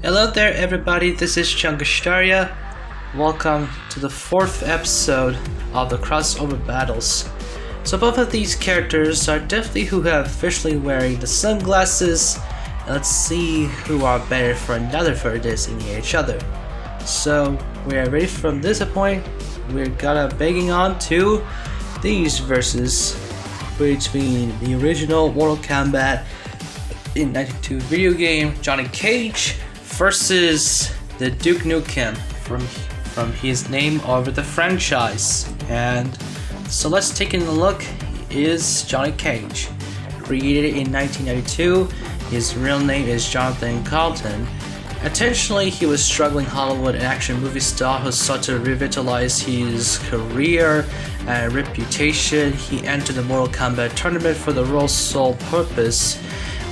Hello there everybody, this is Chungushtaria. Welcome to the 4th episode of the crossover battles. So both of these characters are definitely who have officially wearing the sunglasses. Let's see who are better for another for this in each other. So we are ready from this point. We're gonna begging on to these versus between the original Mortal Kombat in 1992 video game Johnny Cage versus the Duke Nukem from his name over the franchise. And so let's take a look. Is Johnny Cage created in 1992? His real name is Jonathan Carlton. Intentionally, he was struggling Hollywood and action movie star who sought to revitalize his career and reputation. He entered the Mortal Kombat tournament for the role's sole purpose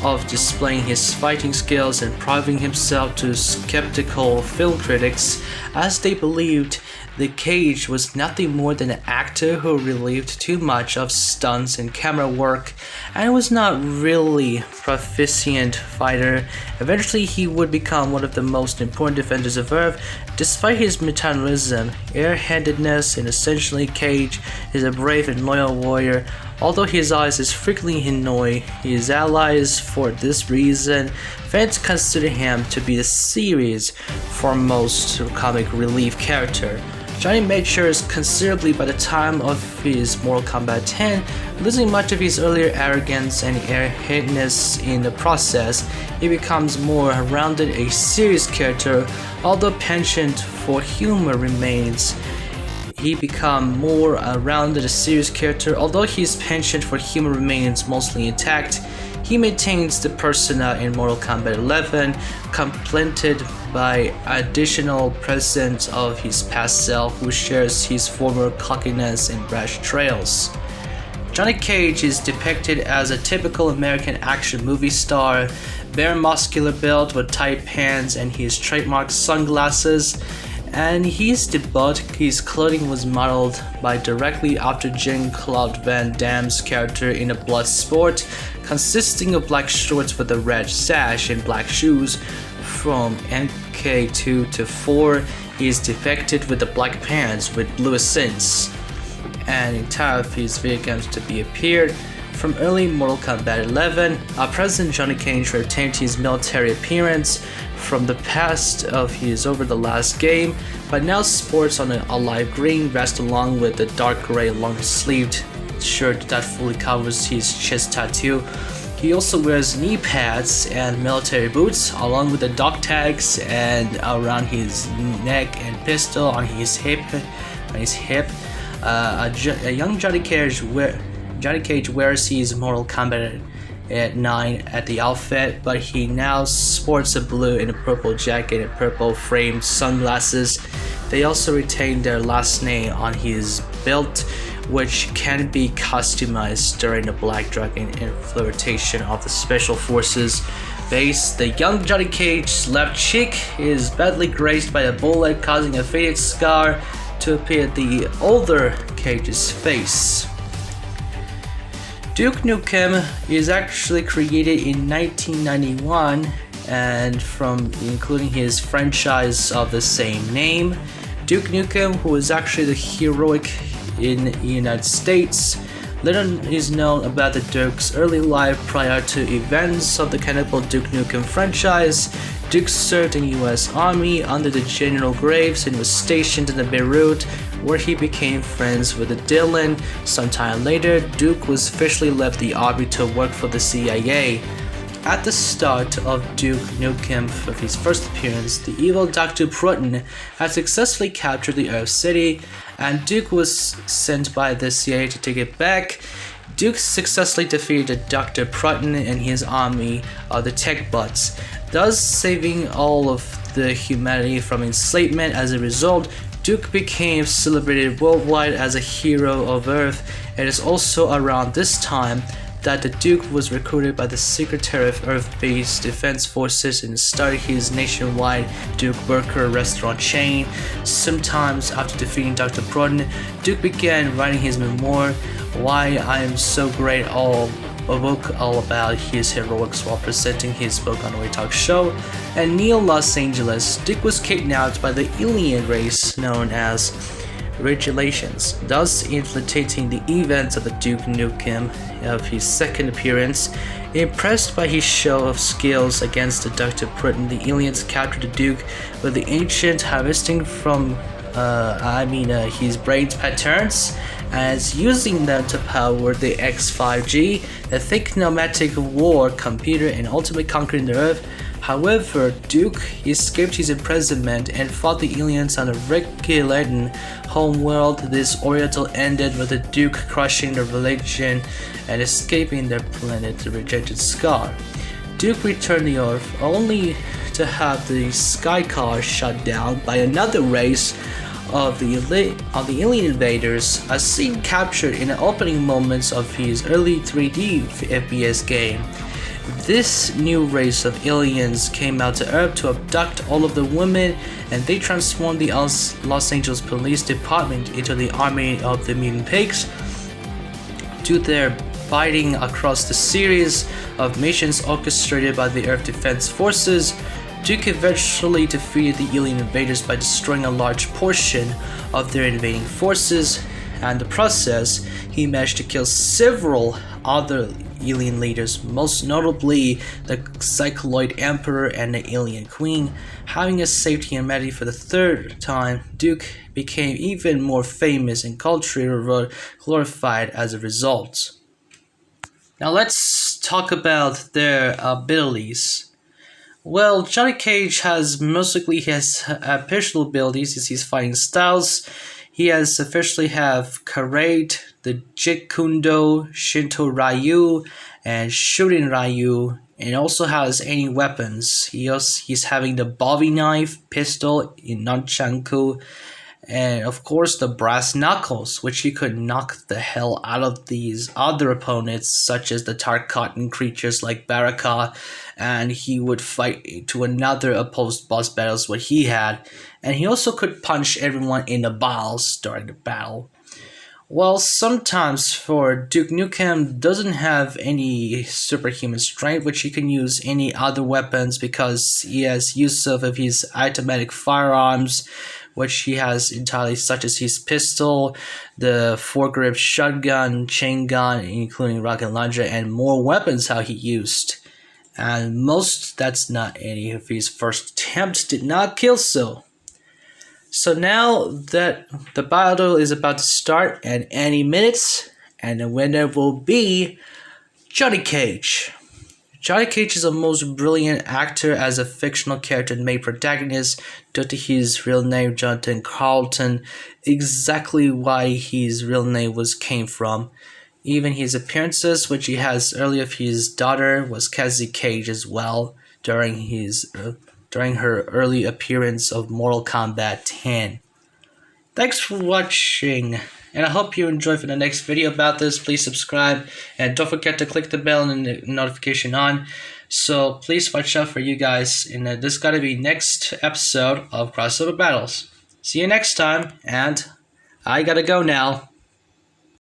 of displaying his fighting skills and proving himself to skeptical film critics, as they believed the Cage was nothing more than an actor who relieved too much of stunts and camera work and was not really a proficient fighter. Eventually he would become one of the most important defenders of Earth. Despite his metabolism, airheadedness, and essentially Cage is a brave and loyal warrior. Although his eyes is frequently annoy his allies for this reason, fans consider him to be the series' foremost comic relief character. Johnny matures considerably by the time of his Mortal Kombat 10, losing much of his earlier arrogance and airheadedness in the process. He becomes more rounded, a serious character, although penchant for humor remains. He become more rounded, a serious character, although his penchant for humor remains mostly intact. He maintains the persona in Mortal Kombat 11, complemented by additional presence of his past self, who shares his former cockiness and brash trails. Johnny Cage is depicted as a typical American action movie star, bare muscular build with tight pants and his trademark sunglasses. And his debut, his clothing was modeled by directly after Jean-Claude Van Damme's character in a Bloodsport, consisting of black shorts with a red sash and black shoes. From MK2 to 4, he is depicted with the black pants with blue accents. And entire of his video games to be appeared. From early Mortal Kombat 11, our present Johnny Cage retained his military appearance from the past of his over the last game, but now sports on an olive green vest along with a dark gray long-sleeved shirt that fully covers his chest tattoo. He also wears knee pads and military boots, along with the dog tags and around his neck and pistol on his hip. A young Johnny Cage wears his Mortal Kombat at 9 at the outfit, but he now sports a blue and a purple jacket and purple framed sunglasses. They also retain their last name on his belt, which can be customized during the Black Dragon infiltration of the Special Forces base. The young Johnny Cage's left cheek is badly grazed by a bullet, causing a faded scar to appear at the older Cage's face. Duke Nukem is actually created in 1991 and from including his franchise of the same name. Duke Nukem, who is actually the heroic in the United States. Little is known about the Duke's early life prior to events of the Cannibal Duke Nukem franchise. Duke served in the US Army under the General Graves and was stationed in Beirut, where he became friends with Dylan. Sometime later, Duke was officially left the army to work for the CIA. At the start of Duke Nukem, of his first appearance, the evil Dr. Proton had successfully captured the Earth City, and Duke was sent by the CIA to take it back. Duke successfully defeated Dr. Proton and his army of the Tech Bots, thus saving all of the humanity from enslavement. As a result, Duke became celebrated worldwide as a hero of Earth. It is also around this time that the Duke was recruited by the Secretary of Earth-based Defense Forces and started his nationwide Duke Burger restaurant chain. Sometimes after defeating Dr. Proton, Duke began writing his memoir, Why I Am So Great All a book all about his heroics while presenting his book on a talk show. And near Los Angeles, Duke was kidnapped by the alien race known as Regulations, thus infiltrating the events of the Duke Nukem of his second appearance. Impressed by his show of skills against the Dr. Britain, the aliens captured the Duke with the ancient harvesting from his brain's patterns, as using them to power the X5G, the thick pneumatic war computer, and ultimately conquering the Earth. However, Duke escaped his imprisonment and fought the aliens on the regulated homeworld. This ordeal ended with the Duke crushing the religion and escaping their planet, the rejected Scar. Duke returned to Earth only to have the Sky Car shut down by another race of the alien invaders, a scene captured in the opening moments of his early 3D FPS game. This new race of aliens came out to Earth to abduct all of the women, and they transformed the Los Angeles Police Department into the army of the mutant pigs. Due to their fighting across the series of missions orchestrated by the Earth Defense Forces, Duke eventually defeated the alien invaders by destroying a large portion of their invading forces, and in the process, he managed to kill several other alien leaders, most notably the Cycloid Emperor and the Alien Queen. Having escaped humanity for the third time, Duke became even more famous and culturally glorified as a result. Now let's talk about their abilities. Well, Johnny Cage has mostly his personal abilities is his fighting styles. He has officially have Karate, the Jeet Kune Do, Shinto Ryu, and Shooting Ryu, and also has any weapons. He's having the Bowie knife, pistol, in Nunchaku, and of course the brass knuckles, which he could knock the hell out of these other opponents, such as the Tarkatan creatures like Baraka, and he would fight to another opposed boss battles what he had, and he also could punch everyone in the balls during the battle. Well, sometimes for Duke Nukem doesn't have any superhuman strength, which he can use any other weapons because he has use of his automatic firearms, which he has entirely, such as his pistol, the foregrip shotgun, chain gun, including rocket launcher, and more weapons how he used. And most, that's not any of his first attempts, did not kill so. So now that the battle is about to start at any minutes, and the winner will be Johnny Cage. Johnny Cage is a most brilliant actor as a fictional character and main protagonist due to his real name, Jonathan Carlton, exactly why his real name came from. Even his appearances, which he has earlier of his daughter, was Cassie Cage as well during her early appearance of Mortal Kombat 10. Thanks for watching, and I hope you enjoy for the next video about this. Please subscribe, and don't forget to click the bell and the notification on. So please watch out for you guys, and this gotta be next episode of Crossover Battles. See you next time, and I gotta go now.